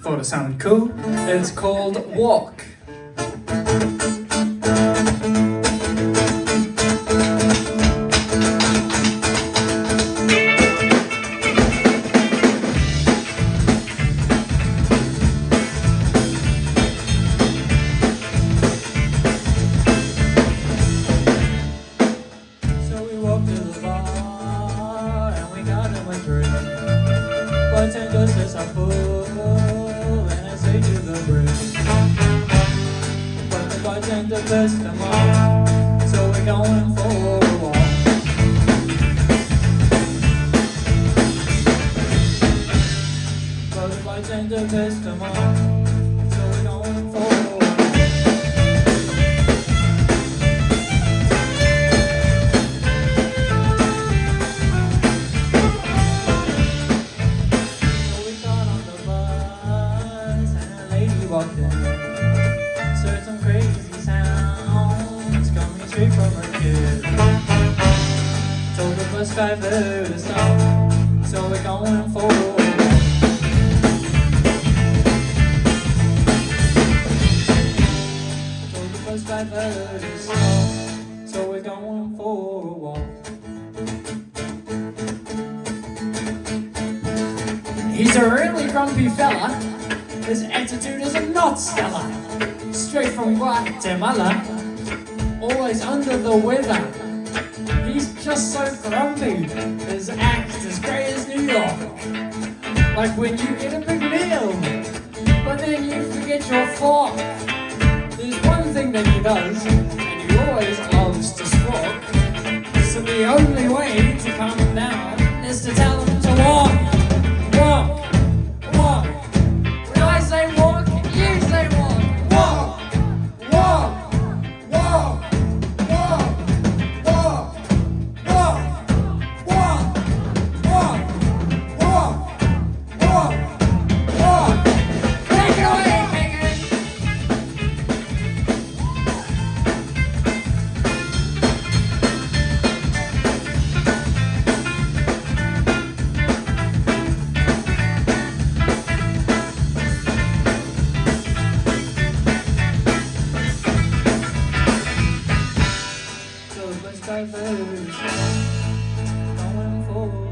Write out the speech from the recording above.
thought it sounded cool. It's called Walk. Bartender says I'm full, and I say to the bridge. But the bartender pissed them off, so we're going for a walk. But the bartender pissed them off, so we're going for a walk. Walked in, heard some crazy sounds coming straight from her kid. Told the bus driver to stop, so we're going for a walk. Told the bus driver to stop, so we're going for a walk. He's a really grumpy fella. His attitude is not stellar. Straight from Guatemala, always under the weather. He's just so grumpy. His act is great as New York. Like when you get a big meal, but then you forget your fork. There's one thing that he does, and he always loves to squawk. So the only way to calm him down is to tell him to walk. Walk. Going for